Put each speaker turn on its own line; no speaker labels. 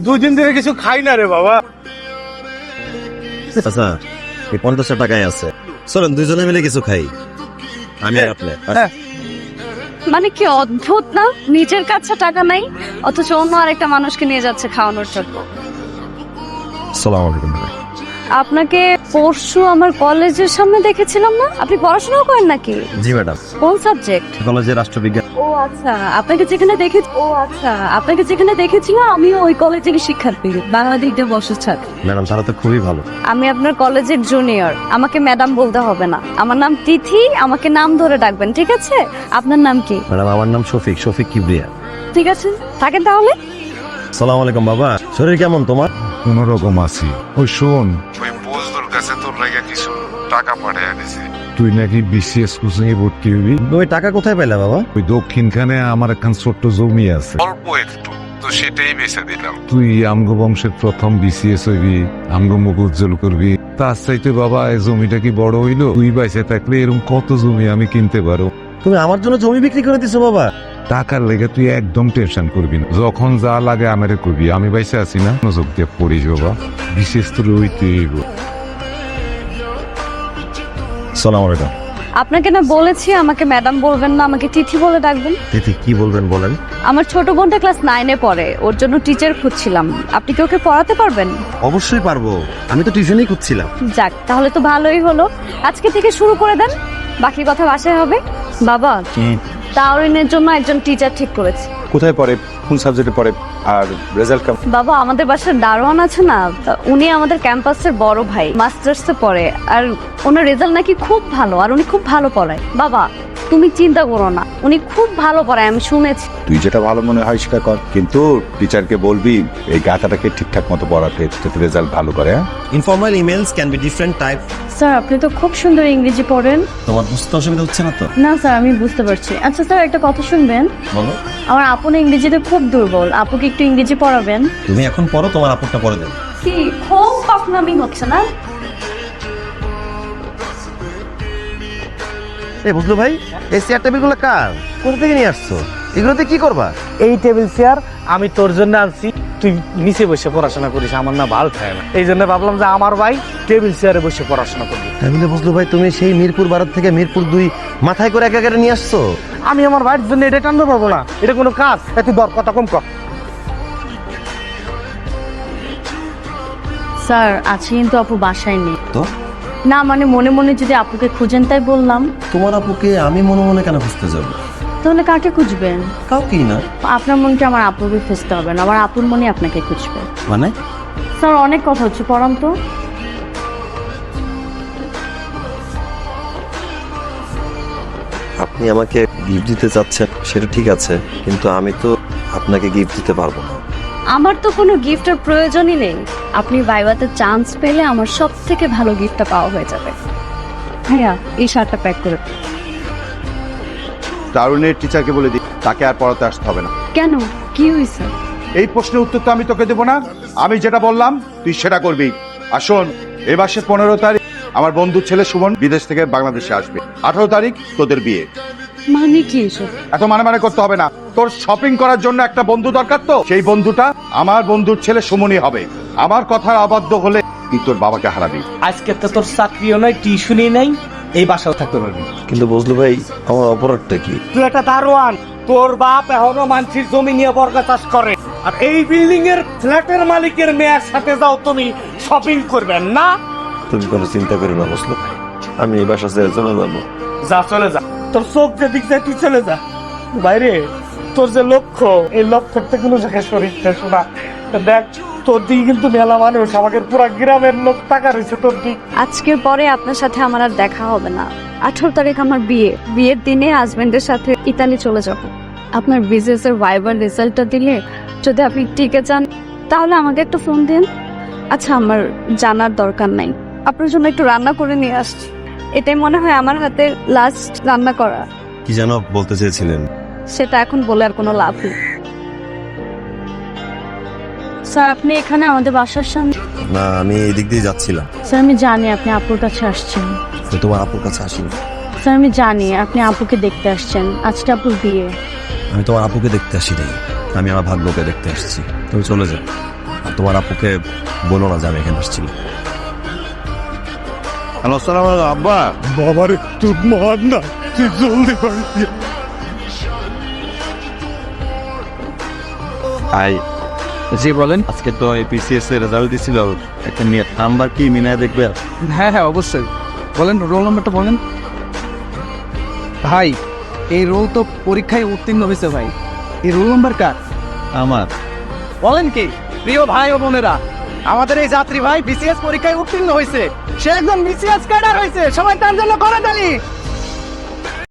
2 দিন ধরে কিছু খাই না রে বাবা।
আচ্ছা, এই 50 টাকায় আছে, চলেন দুইজনে মিলে কিছু খাই, আমি আর আপনি।
হ্যাঁ।
মানে কি অদ্ভুত না, নিজের কাছে টাকা নাই অথচ অন্য আরেকটা মানুষকে নিয়ে যাচ্ছে খাওয়ানোর জন্য।
আসসালামু আলাইকুম।
আপনাকে পরশু আমার কলেজের সামনে দেখেছিলাম না, আপনি পড়াশোনাও করেন নাকি?
জি ম্যাডাম,
কোন সাবজেক্ট?
কলেজে রাষ্ট্রবিজ্ঞান।
আপনাকে যেখানে দেখেছিলাম আমিও ওই কলেজের শিক্ষার্থী, বাংলাদেশের বর্ষের ছাত্র।
ম্যাডাম তারা তো খুবই ভালো।
আমি আপনার কলেজের জুনিয়র, আমাকে ম্যাডাম বলতে হবে না। আমার নাম তিথি, আমাকে নাম ধরে ডাকবেন, ঠিক আছে? আপনার নাম কি?
ম্যাডাম আমার নাম শফিক, শফিক কিবরিয়া।
ঠিক আছে, থাকেন তাহলে।
আসসালামু আলাইকুম বাবা, শরীর কেমন তোমার?
কোন রকম আছি। ওই শোন,
ওই বজদুর কাছে তোর লাগে কিছু টাকা পাঠিয়ে দিছে।
তুই নাকি বিসিএস কোচিং এ ভর্তি হবি।
ওই টাকা কোথায় পেলে বাবা?
ওই দক্ষিণখানে আমার একখান ছোট্ট জমি আছে,
অল্প একটু, তো সেটাই বেচে দিলাম।
তুই আমগো বংশের প্রথম বিসিএস হইবি, আমগো মুখ উজ্জ্বল করবি। তার চাইতে বাবা এই জমিটা কি বড় হইলো? তুই বাইসে থাকলে এরকম কত জমি আমি কিনতে পারো।
তুমি আমার জন্য জমি বিক্রি করে দিছো বাবা?
টাকার লেগে তুই একদম টেনশন করবি না, যখন যা লাগে আমারে কবি, আমি বাইসে আছি না। মনোযোগ দিয়ে পড়িস বাবা, বিশেষ তোর হইতে হইব।
আসসালামু আলাইকুম।
আপনাকে না বলেছি আমাকে ম্যাডাম বলবেন না, আমাকে তিথি বলে ডাকবেন।
তিথি কি বলবেন বলেন?
আমার ছোট বোনটা ক্লাস 9-এ পড়ে, ওর জন্য টিচার খুঁজছিলাম। আপনি কি ওকে পড়াতে পারবেন?
অবশ্যই পারবো, আমি তো টিউশনই খুঁজছিলাম।
যাক, তাহলে তো ভালোই হলো। আজকে থেকে শুরু করে দেন, বাকি কথা বাসায় হবে। বাবা, তাওরিনের জন্য একজন টিচার ঠিক করেছি।
কোথায় পড়ে, কোন সাবজেক্টে পড়ে, আর রেজাল্ট কেমন?
বাবা, আমাদের বাসার দারোয়ান আছে না, তা উনি আমাদের ক্যাম্পাসের বড় ভাই, মাস্টার্সে পড়ে, আর ওনার রেজাল্ট নাকি খুব ভালো, আর উনি খুব ভালো পড়ায়। বাবা তুমি চিন্তা করো না, উনি খুব ভালো পড়ায়, আমি শুনেছি।
তুই যেটা ভালো মনে হয় সেটা কর, কিন্তু টিচারকে বলবি এই গাথাটাকে ঠিকঠাক মতো পড়াতে, যাতে রেজাল্ট ভালো করে।
Informal emails can be different type.
Sir আপনি তো খুব সুন্দর ইংরেজি পড়েন।
তোমার বুঝতে অসুবিধা হচ্ছে না তো?
না স্যার, আমি বুঝতে পারছি। আচ্ছা স্যার, একটা কথা শুনবেন।
বলো।
আমার আপু না ইংরেজিতে খুব দুর্বল, আপুকে একটু ইংরেজি পড়াবেন।
তুমি এখন পড়ো, তোমার আপুরটা পরে দেবে।
কি খুব পাকনামি হচ্ছে না?
এই বুঝলো ভাই, এই চেয়ার টেবিলগুলো কার? কোথা থেকে নিয়ে আসছো? এগুলোতে কি করবা?
এই টেবিল চেয়ার আমি তোর জন্য আনছি, তুই নিচে বসে পড়াশোনা করিস, আমার না ভালো থাকে না। এই জন্য ভাবলাম যে আমার ভাই টেবিল চেয়ারে বসে পড়াশোনা করবি।
তাহলে বুঝলো ভাই, তুমি সেই মিরপুর 12 থেকে মিরপুর 2 মাথায় করে একেবারে নিয়ে আসছো।
আমি আমার ভাইয়ের জন্য এটা টানতে পারবো না, এটা কোনো কাজ? তুই দর কথা কম কর।
স্যার আছে, কিন্তু আপু বাসায় নেই।
তো
না মানে মনে মনে যদি আপুকে খুঁজেন তাই বললাম।
তোমার আপুকে আমি মনে মনে কেন খুঁজতে যাবো?
তাহলে কাকে খুঁজবেন?
কাউকেই না।
আপনার মনকে আমার আপুকে খুঁজতে হবে না, আমার আপুর মনে আপনাকে খুঁজবে।
মানে?
স্যার অনেক কথা হচ্ছে, পড়ান তো।
আপনি আমাকে গিফট দিতে চাচ্ছেন সেটা ঠিক আছে, কিন্তু আমি তো আপনাকে গিফট দিতে পারবো না।
আমার তো কোনো গিফটের প্রয়োজনই নেই। আপনি ভাইভাতে চান্স পেলে আমার সব থেকে ভালো গিফটটা পাওয়া হয়ে যাবে। ভাইয়া এই শার্টটা প্যাক করে।
তারুণের টিচারকে বলে দি তাকে আর পড়াতে আসতে হবে না।
কেন, কি হয়েছে?
এই প্রশ্নের উত্তর তো আমি তোকে দেবো না, আমি যেটা বললাম তুই সেটা করবি। আসুন, এই মাসের 15 তারিখ আমার বন্ধুর ছেলে সুমন বিদেশ থেকে বাংলাদেশে আসবে। 18 তারিখ তোদের বিয়ে।
মানে কি এসব?
এত মানে করতে হবে না। তোর শপিং করার জন্য একটা বন্ধু দরকার, তো সেই বন্ধুটা আমার বন্ধুর ছেলে সুমনই হবে। আমার কথার আবদ্ধ হলে তুই তোর বাবাকে হারাবি।
আজকে তো তোর চাকরিও নাই, টিউশনই নাই, এই বাসাও থাকতে পারবি।
কিন্তু বুঝলো ভাই, আমার অপরাধটা কি?
তুই একটা দারোয়ান, তোর বাপ এখনো মানুষের জমি নিয়ে বর্গা চাষ করে, আর এই বিল্ডিং এর ফ্ল্যাটের মালিকের মেয়ের সাথে যাও তুমি শপিং করবেন না?
তুমি কোনো চিন্তা করো না বুঝলো ভাই, আমি এই বাসা ছেড়ে চলে যাবো।
যা চলে যা, তোর চোখ যেদিক যায় তুই চলে যা। বাইরে তোর যে লক্ষ্য, এই লক্ষ্যতে কোনো জায়গায় শরীরটা শোনা দেখ, তোর দিকে কিন্তু মেলা মানুষ, আমাদের পুরা গ্রামের লোক টাকা রয়েছে তোর দিক।
আজকের পরে আপনার সাথে আমার আর দেখা হবে না। 18 তারিখ আমার বিয়ে, বিয়ের দিনে হাজবেন্ডের সাথে ইতালি চলে যাব। আপনার বিজনেসের ভাইবার রেজাল্টটা দিলে যদি আপনি টিকে যান তাহলে আমাকে একটা ফোন দিন। আচ্ছা আমার জানার দরকার নাই, আপনার জন্য একটু রান্না করে নিয়ে আসছি। এটাই মনে হয় আমার হাতে লাস্ট রান্না করা।
কি যেন বলতে চেয়েছিলেন?
সেটা এখন বলে আর কোনো লাভ নেই। স্যার আপনি এখানে আমাদের বাসার সামনে?
না, আমি এই দিক দিয়ে যাচ্ছিলাম।
স্যার আমি জানি আপনি আপুর কাছে আসছেন।
আমি তোমার আপুর কাছে আসিনি।
স্যার আমি জানি আপনি আপুকে দেখতে আসছেন, আজকে আপুর বিয়ে।
আমি তোমার আপুকে দেখতে আসি নাই, আমি আমার ভাগ্যকে দেখতে আসছি। তুমি চলে যাও। আর তোমার আপুকে বলো না যে আমি এখানে আসছি।
হ্যালো আসসালামু আলাইকুম আব্বা।
বাবারে তোর মার না, তুই জলদি বাড়ি যা।
হাই,
জি বলেন।
আজকে তো পিসিএস এর রেজাল্ট দিছিল, একটা নাম্বার কি মিনায় দেখবে?
হ্যাঁ হ্যাঁ অবশ্যই বলেন, রোল নাম্বারটা বলেন। ভাই এই রোল তো পরীক্ষায় উত্তীর্ণ হয়েছে ভাই, এই রোল নাম্বার কার?
আমার।
বলেন কি প্রিয় ভাই ও বোনেরা, আমাদের এই যাত্রী ভাই বিসিএস পরীক্ষায় উত্তীর্ণ হয়েছে, সে একজন বিসিএস ক্যাডার হয়েছে, সবাই তার জন্য করে তালি।